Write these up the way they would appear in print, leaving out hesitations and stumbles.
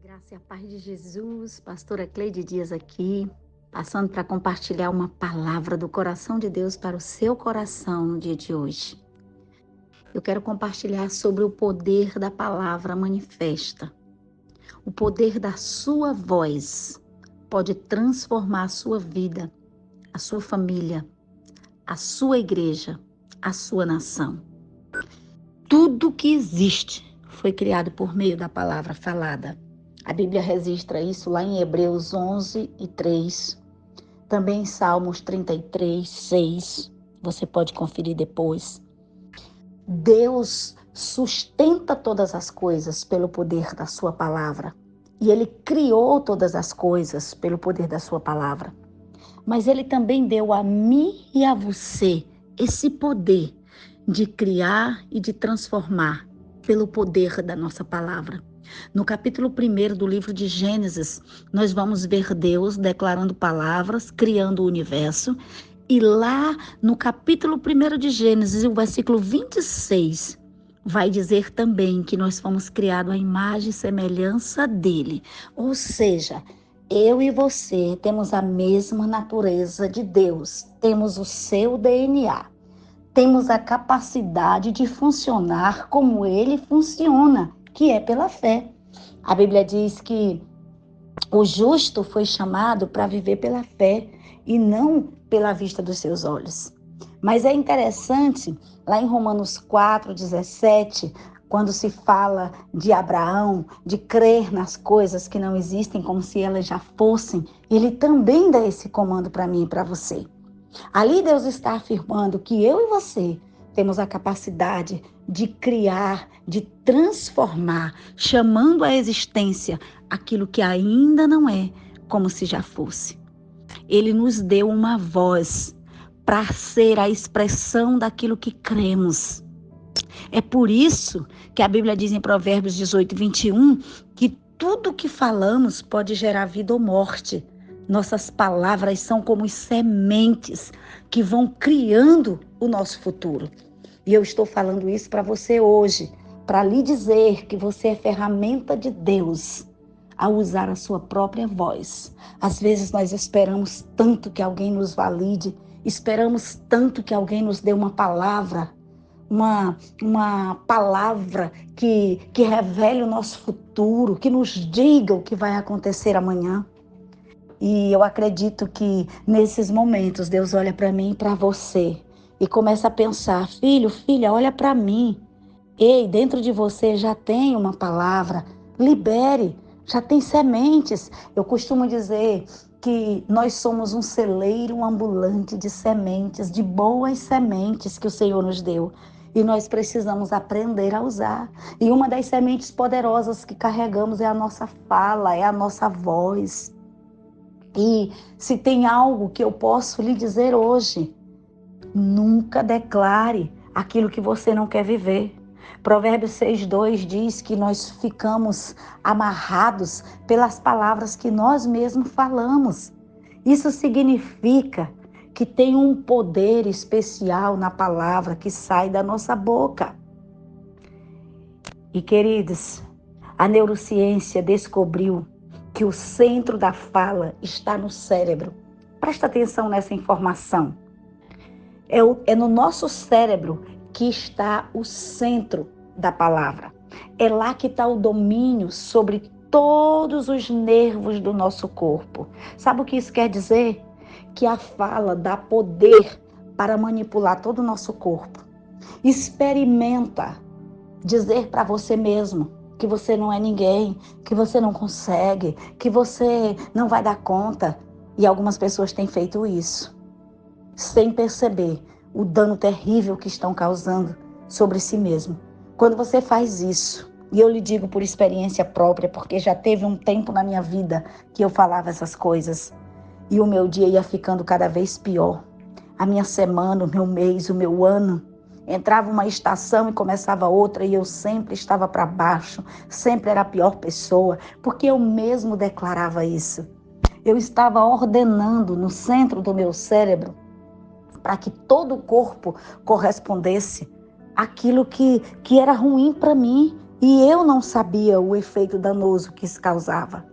Graça e a paz de Jesus, pastora Cleide Dias aqui, passando para compartilhar uma palavra do coração de Deus para o seu coração no dia de hoje. Eu quero compartilhar sobre o poder da palavra manifesta. O poder da sua voz pode transformar a sua vida, a sua família, a sua igreja, a sua nação. Tudo que existe foi criado por meio da palavra falada. A Bíblia registra isso lá em Hebreus 11:3, também em Salmos 33:6, você pode conferir depois. Deus sustenta todas as coisas pelo poder da sua palavra. E Ele criou todas as coisas pelo poder da sua palavra. Mas Ele também deu a mim e a você esse poder de criar e de transformar pelo poder da nossa palavra. No capítulo 1 do livro de Gênesis, nós vamos ver Deus declarando palavras, criando o universo. E lá no capítulo 1 de Gênesis, o versículo 26, vai dizer também que nós fomos criados à imagem e semelhança dele. Ou seja, eu e você temos a mesma natureza de Deus, temos o seu DNA. Temos a capacidade de funcionar como ele funciona, que é pela fé. A Bíblia diz que o justo foi chamado para viver pela fé e não pela vista dos seus olhos. Mas é interessante, lá em Romanos 4:17, quando se fala de Abraão, de crer nas coisas que não existem como se elas já fossem, ele também dá esse comando para mim e para você. Ali Deus está afirmando que eu e você temos a capacidade de criar, de transformar, chamando à existência aquilo que ainda não é, como se já fosse. Ele nos deu uma voz para ser a expressão daquilo que cremos. É por isso que a Bíblia diz em Provérbios 18:21 que tudo que falamos pode gerar vida ou morte. Nossas palavras são como sementes que vão criando o nosso futuro. E eu estou falando isso para você hoje, para lhe dizer que você é ferramenta de Deus ao usar a sua própria voz. Às vezes nós esperamos tanto que alguém nos valide, esperamos tanto que alguém nos dê uma palavra, uma palavra que revele o nosso futuro, que nos diga o que vai acontecer amanhã. E eu acredito que nesses momentos Deus olha para mim e para você e começa a pensar: filho, filha, olha para mim. Ei, dentro de você já tem uma palavra, libere, já tem sementes. Eu costumo dizer que nós somos um celeiro ambulante de sementes, de boas sementes que o Senhor nos deu. E nós precisamos aprender a usar. E uma das sementes poderosas que carregamos é a nossa fala, é a nossa voz. E se tem algo que eu posso lhe dizer hoje, nunca declare aquilo que você não quer viver. Provérbios 6:2 diz que nós ficamos amarrados pelas palavras que nós mesmos falamos. Isso significa que tem um poder especial na palavra que sai da nossa boca. E queridos, a neurociência descobriu que o centro da fala está no cérebro. Presta atenção nessa informação. É no nosso cérebro que está o centro da palavra. É lá que está o domínio sobre todos os nervos do nosso corpo. Sabe o que isso quer dizer? Que a fala dá poder para manipular todo o nosso corpo. Experimenta dizer para você mesmo que você não é ninguém, que você não consegue, que você não vai dar conta. E algumas pessoas têm feito isso, sem perceber o dano terrível que estão causando sobre si mesmo. Quando você faz isso, e eu lhe digo por experiência própria, porque já teve um tempo na minha vida que eu falava essas coisas, e o meu dia ia ficando cada vez pior. A minha semana, o meu mês, o meu ano, entrava uma estação e começava outra e eu sempre estava para baixo, sempre era a pior pessoa, porque eu mesmo declarava isso. Eu estava ordenando no centro do meu cérebro para que todo o corpo correspondesse àquilo que era ruim para mim. E eu não sabia o efeito danoso que isso causava.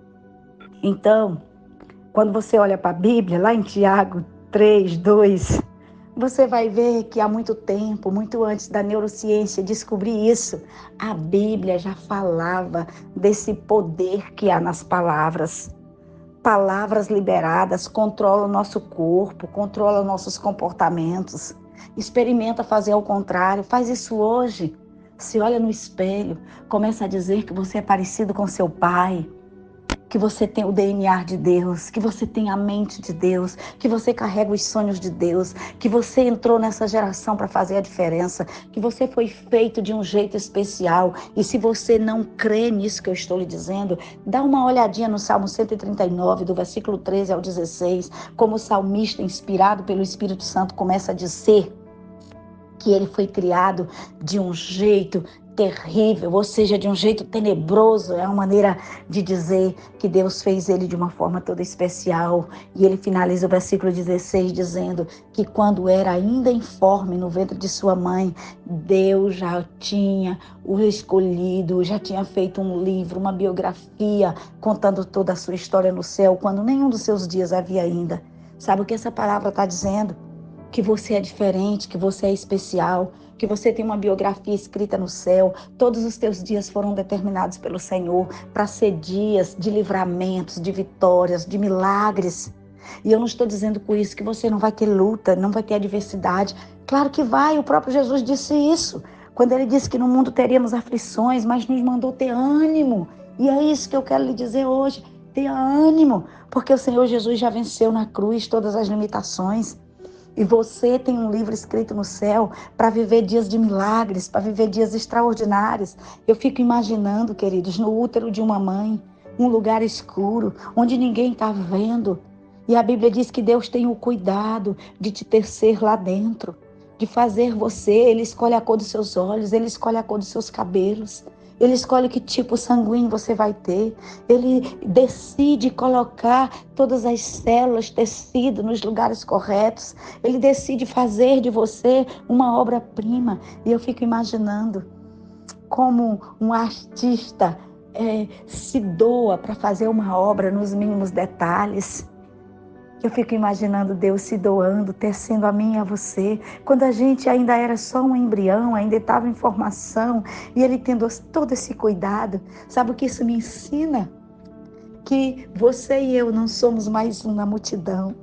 Então, quando você olha para a Bíblia, lá em Tiago 3:2, você vai ver que há muito tempo, muito antes da neurociência descobrir isso, a Bíblia já falava desse poder que há nas palavras. Palavras liberadas controlam o nosso corpo, controlam nossos comportamentos. Experimenta fazer ao contrário, faz isso hoje. Se olha no espelho, começa a dizer que você é parecido com seu pai, que você tem o DNA de Deus, que você tem a mente de Deus, que você carrega os sonhos de Deus, que você entrou nessa geração para fazer a diferença, que você foi feito de um jeito especial. E se você não crê nisso que eu estou lhe dizendo, dá uma olhadinha no Salmo 139, do versículo 13 ao 16, como o salmista, inspirado pelo Espírito Santo, começa a dizer que ele foi criado de um jeito terrível, ou seja, de um jeito tenebroso. É uma maneira de dizer que Deus fez ele de uma forma toda especial. E ele finaliza o versículo 16 dizendo que quando era ainda informe no ventre de sua mãe, Deus já tinha o escolhido, já tinha feito um livro, uma biografia, contando toda a sua história no céu, quando nenhum dos seus dias havia ainda. Sabe o que essa palavra está dizendo? Que você é diferente, que você é especial, que você tem uma biografia escrita no céu. Todos os teus dias foram determinados pelo Senhor para ser dias de livramentos, de vitórias, de milagres. E eu não estou dizendo com isso que você não vai ter luta, não vai ter adversidade. Claro que vai, o próprio Jesus disse isso. Quando ele disse que no mundo teríamos aflições, mas nos mandou ter ânimo. E é isso que eu quero lhe dizer hoje. Tenha ânimo, porque o Senhor Jesus já venceu na cruz todas as limitações. E você tem um livro escrito no céu para viver dias de milagres, para viver dias extraordinários. Eu fico imaginando, queridos, no útero de uma mãe, um lugar escuro, onde ninguém está vendo. E a Bíblia diz que Deus tem o cuidado de te tecer lá dentro, de fazer você. Ele escolhe a cor dos seus olhos, ele escolhe a cor dos seus cabelos. Ele escolhe que tipo sanguíneo você vai ter. Ele decide colocar todas as células, tecido nos lugares corretos. Ele decide fazer de você uma obra-prima. E eu fico imaginando como um artista se doa para fazer uma obra nos mínimos detalhes. Eu fico imaginando Deus se doando, tecendo a mim e a você, quando a gente ainda era só um embrião, ainda estava em formação, e Ele tendo todo esse cuidado. Sabe o que isso me ensina? Que você e eu não somos mais um na multidão.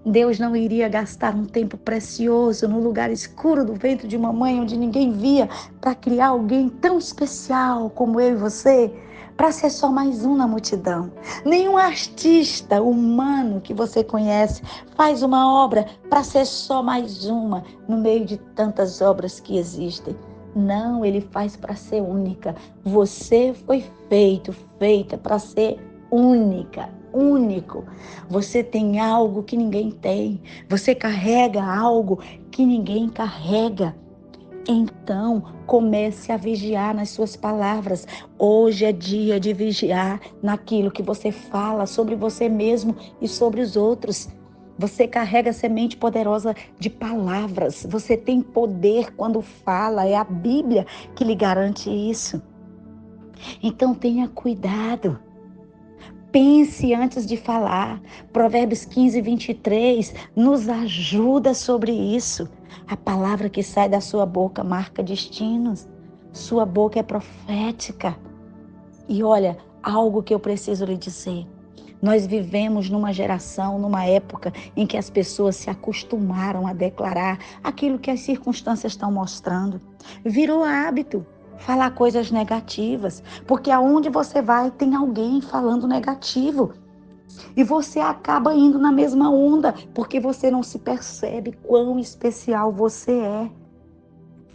Deus não iria gastar um tempo precioso no lugar escuro do ventre de uma mãe, onde ninguém via, para criar alguém tão especial como eu e você, para ser só mais um na multidão. Nenhum artista humano que você conhece faz uma obra para ser só mais uma no meio de tantas obras que existem. Não, ele faz para ser única. Você foi feita para ser única, único. Você tem algo que ninguém tem. Você carrega algo que ninguém carrega. Então, comece a vigiar nas suas palavras. Hoje é dia de vigiar naquilo que você fala sobre você mesmo e sobre os outros. Você carrega semente poderosa de palavras. Você tem poder quando fala. É a Bíblia que lhe garante isso. Então, tenha cuidado. Pense antes de falar. Provérbios 15:23 nos ajuda sobre isso. A palavra que sai da sua boca marca destinos. Sua boca é profética. E olha, algo que eu preciso lhe dizer. Nós vivemos numa geração, numa época em que as pessoas se acostumaram a declarar aquilo que as circunstâncias estão mostrando. Virou hábito falar coisas negativas, porque aonde você vai tem alguém falando negativo. E você acaba indo na mesma onda, porque você não se percebe quão especial você é.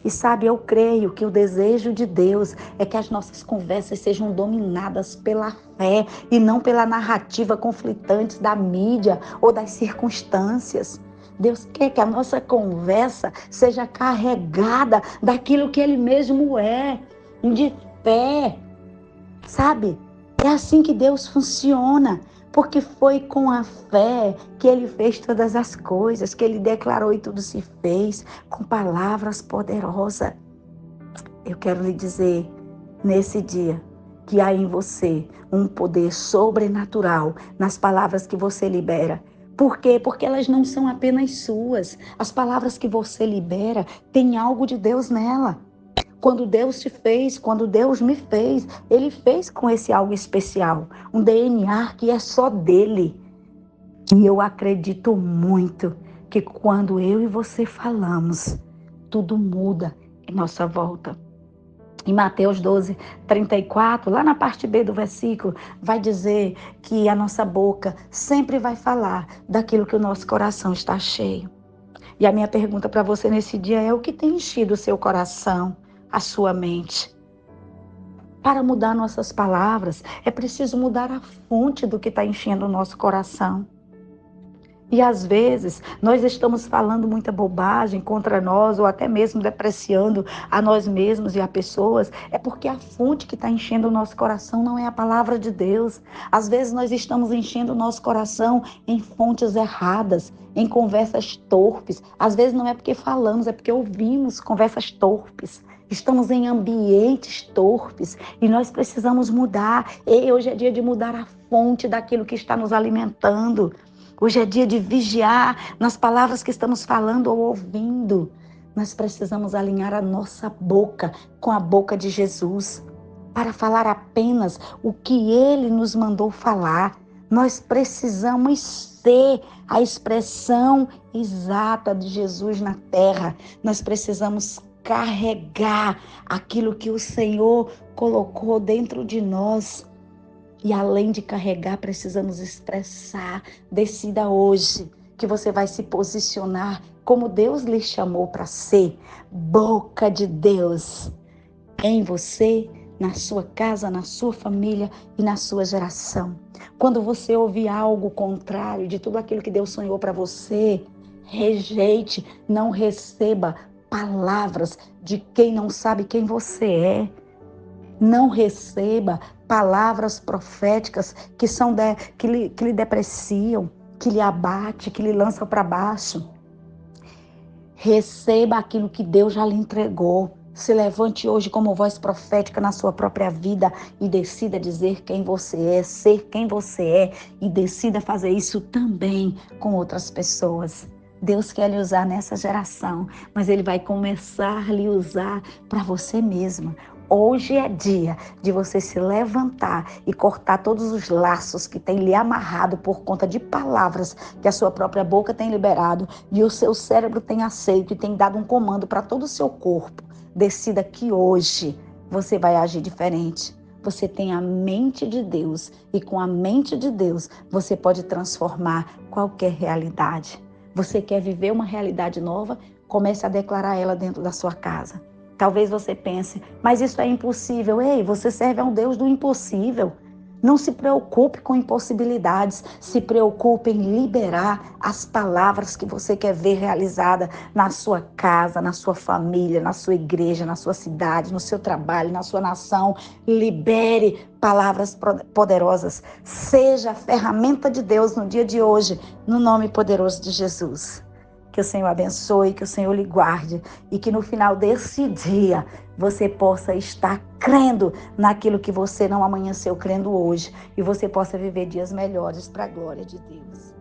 E sabe, eu creio que o desejo de Deus é que as nossas conversas sejam dominadas pela fé e não pela narrativa conflitante da mídia ou das circunstâncias. Deus quer que a nossa conversa seja carregada daquilo que Ele mesmo é, de fé, sabe? É assim que Deus funciona, porque foi com a fé que Ele fez todas as coisas, que Ele declarou e tudo se fez, com palavras poderosas. Eu quero lhe dizer, nesse dia que há em você um poder sobrenatural nas palavras que você libera. Por quê? Porque elas não são apenas suas. As palavras que você libera têm algo de Deus nela. Quando Deus te fez, quando Deus me fez, Ele fez com esse algo especial. Um DNA que é só dele. E eu acredito muito que quando eu e você falamos, tudo muda em nossa volta. Em Mateus 12, 34, lá na parte B do versículo, vai dizer que a nossa boca sempre vai falar daquilo que o nosso coração está cheio. E a minha pergunta para você nesse dia é: o que tem enchido o seu coração, a sua mente? Para mudar nossas palavras, é preciso mudar a fonte do que está enchendo o nosso coração. E às vezes nós estamos falando muita bobagem contra nós ou até mesmo depreciando a nós mesmos e a pessoas. É porque a fonte que está enchendo o nosso coração não é a palavra de Deus. Às vezes nós estamos enchendo o nosso coração em fontes erradas, em conversas torpes. Às vezes não é porque falamos, é porque ouvimos conversas torpes. Estamos em ambientes torpes e nós precisamos mudar. E hoje é dia de mudar a fonte daquilo que está nos alimentando. Hoje é dia de vigiar nas palavras que estamos falando ou ouvindo. Nós precisamos alinhar a nossa boca com a boca de Jesus para falar apenas o que Ele nos mandou falar. Nós precisamos ser a expressão exata de Jesus na terra. Nós precisamos carregar aquilo que o Senhor colocou dentro de nós. E além de carregar, precisamos expressar. Decida hoje que você vai se posicionar como Deus lhe chamou para ser. Boca de Deus em você, na sua casa, na sua família e na sua geração. Quando você ouvir algo contrário de tudo aquilo que Deus sonhou para você, rejeite, não receba palavras de quem não sabe quem você é. Não receba palavras proféticas que lhe depreciam, que lhe abate, que lhe lançam para baixo. Receba aquilo que Deus já lhe entregou. Se levante hoje como voz profética na sua própria vida e decida dizer quem você é, ser quem você é e decida fazer isso também com outras pessoas. Deus quer lhe usar nessa geração, mas Ele vai começar a lhe usar para você mesma. Hoje é dia de você se levantar e cortar todos os laços que tem lhe amarrado por conta de palavras que a sua própria boca tem liberado e o seu cérebro tem aceito e tem dado um comando para todo o seu corpo. Decida que hoje você vai agir diferente. Você tem a mente de Deus e com a mente de Deus você pode transformar qualquer realidade. Você quer viver uma realidade nova? Comece a declarar ela dentro da sua casa. Talvez você pense, mas isso é impossível. Ei, você serve a um Deus do impossível. Não se preocupe com impossibilidades, se preocupe em liberar as palavras que você quer ver realizada na sua casa, na sua família, na sua igreja, na sua cidade, no seu trabalho, na sua nação. Libere palavras poderosas. Seja a ferramenta de Deus no dia de hoje, no nome poderoso de Jesus. Que o Senhor abençoe, que o Senhor lhe guarde e que no final desse dia você possa estar crendo naquilo que você não amanheceu crendo hoje e você possa viver dias melhores para a glória de Deus.